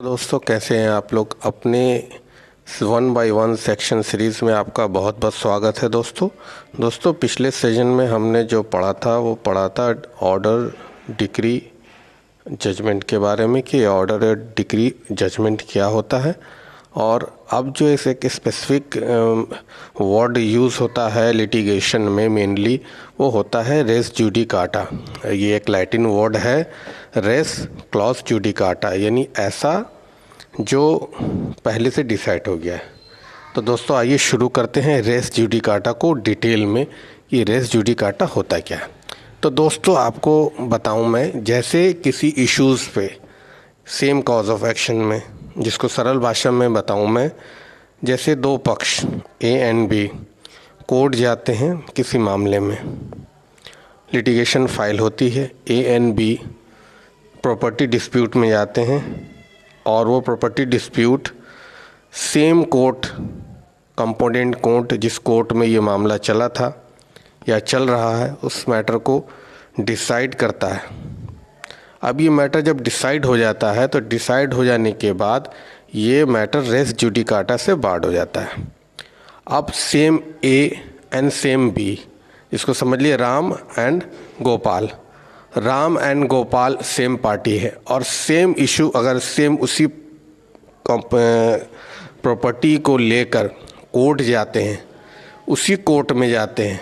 दोस्तों कैसे हैं आप लोग। अपने 1 by 1 सेक्शन सीरीज़ में आपका बहुत बहुत स्वागत है। दोस्तों पिछले सेशन में हमने जो पढ़ा था वो पढ़ा था ऑर्डर डिक्री जजमेंट के बारे में कि ऑर्डर डिक्री जजमेंट क्या होता है। और अब जो इस एक स्पेसिफिक वर्ड यूज़ होता है लिटिगेशन में मेनली वो होता है रेस जुडिकाटा। ये एक लैटिन वर्ड है रेस क्लॉज जुडिकाटा, यानी ऐसा जो पहले से डिसाइड हो गया है। तो दोस्तों आइए शुरू करते हैं रेस जुडिकाटा को डिटेल में कि रेस जुडिकाटा होता क्या है। तो दोस्तों आपको बताऊं मैं, जैसे किसी इश्यूज़ पे सेम कॉज ऑफ एक्शन में, जिसको सरल भाषा में बताऊं मैं, जैसे दो पक्ष ए एंड बी कोर्ट जाते हैं किसी मामले में, लिटिगेशन फाइल होती है, A and B property dispute में जाते हैं और वो property dispute same court, component court जिस कोर्ट में ये मामला चला था या चल रहा है, उस मैटर को डिसाइड करता है। अब ये मैटर जब डिसाइड हो जाता है तो डिसाइड हो जाने के बाद ये मैटर रेस जुडिकाटा से बार्ड हो जाता है। अब same A and same B, इसको समझ लिए Ram and Gopal, Ram and Gopal same party है और सेम इशू अगर सेम उसी प्रॉपर्टी को लेकर कोर्ट जाते हैं, उसी कोर्ट में जाते हैं,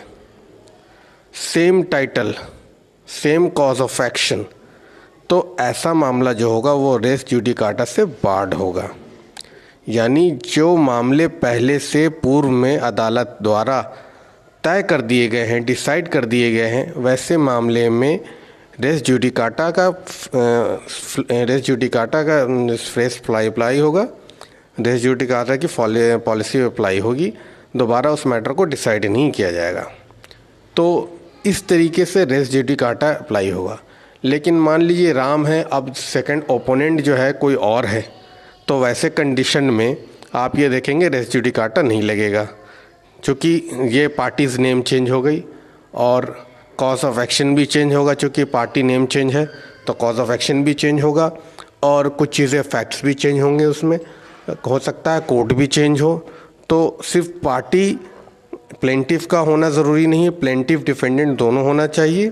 same title same cause of action, तो ऐसा मामला जो होगा वो रेस जुडिकाटा से बार्ड होगा। यानी जो मामले पहले से पूर्व में अदालत द्वारा तय कर दिए गए हैं, डिसाइड कर दिए गए हैं, वैसे मामले में रेस जुडिकाटा का फ्रेश अप्लाई होगा, रेस जुडिकाटा की पॉलिसी अप्लाई होगी, दोबारा उस मैटर को डिसाइड नहीं किया जाएगा। तो इस तरीके से रेस जुडिकाटा अप्लाई होगा। लेकिन मान लीजिए राम है, अब सेकंड ओपोनेंट जो है कोई और है, तो वैसे कंडीशन में आप ये देखेंगे रेस जुडिकाटा नहीं लगेगा, क्योंकि ये पार्टीज़ नेम चेंज हो गई और कॉज ऑफ एक्शन भी चेंज होगा। चूँकि पार्टी नेम चेंज है तो कॉज ऑफ एक्शन भी चेंज होगा और कुछ चीज़ें फैक्ट्स भी चेंज होंगे, उसमें हो सकता है कोर्ट भी चेंज हो। तो सिर्फ पार्टी प्लेंटिफ का होना ज़रूरी नहीं है, प्लेंटिफ डिफेंडेंट दोनों होना चाहिए।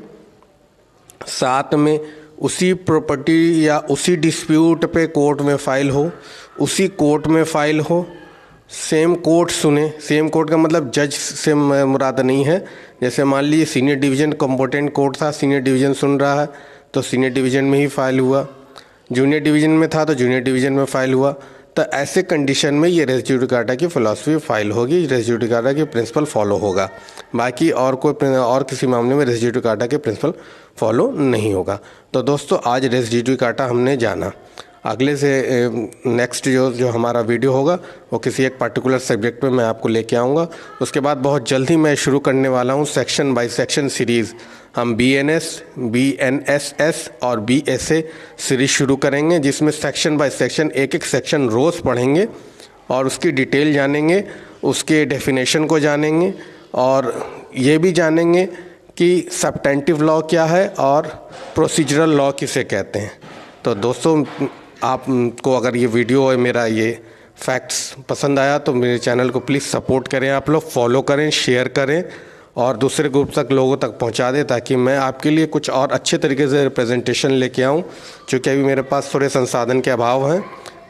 साथ में उसी प्रॉपर्टी या उसी डिस्प्यूट पे कोर्ट में फ़ाइल हो, उसी कोर्ट में फ़ाइल हो, सेम कोर्ट सुने। सेम कोर्ट का मतलब जज से मुराद नहीं है। जैसे मान लीजिए सीनियर डिवीज़न कंपोनेंट कोर्ट था, सीनियर डिवीज़न सुन रहा है तो सीनियर डिवीज़न में ही फ़ाइल हुआ, जूनियर डिवीज़न में था तो जूनियर डिवीज़न में फ़ाइल हुआ। तो ऐसे कंडीशन में ये रेस जुडिकाटा की फ़िलॉसफी फाइल होगी, रेस जुडिकाटा की प्रिंसिपल फॉलो होगा। बाकी और किसी मामले में रेस जुडिकाटा के प्रिंसिपल फॉलो नहीं होगा। तो दोस्तों आज रेस जुडिकाटा हमने जाना। अगले से नेक्स्ट जो हमारा वीडियो होगा वो किसी एक पर्टिकुलर सब्जेक्ट पे मैं आपको लेके आऊँगा। उसके बाद बहुत जल्द ही मैं शुरू करने वाला हूँ सेक्शन बाय सेक्शन सीरीज़। हम BNS, BNSS और BSA सीरीज़ शुरू करेंगे, जिसमें सेक्शन बाय सेक्शन एक एक सेक्शन रोज़ पढ़ेंगे और उसकी डिटेल जानेंगे, उसके डेफिनेशन को जानेंगे और ये भी जानेंगे कि सब्टेंटिव लॉ क्या है और प्रोसीजरल लॉ किसे कहते हैं। तो दोस्तों आपको अगर ये वीडियो और मेरा ये फैक्ट्स पसंद आया तो मेरे चैनल को प्लीज़ सपोर्ट करें, आप लोग फॉलो करें, शेयर करें और दूसरे ग्रुप तक लोगों तक पहुंचा दें, ताकि मैं आपके लिए कुछ और अच्छे तरीके से रिप्रेजेंटेशन लेके आऊं। क्योंकि अभी मेरे पास थोड़े संसाधन के अभाव हैं,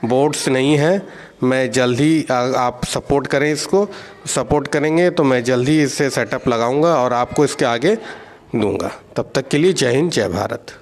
बोर्ड्स नहीं है। मैं जल्द ही आप सपोर्ट करें, इसको सपोर्ट करेंगे तो मैं जल्द ही इससे सेटअप लगाऊंगा और आपको इसके आगे दूंगा। तब तक के लिए जय हिंद, जय भारत।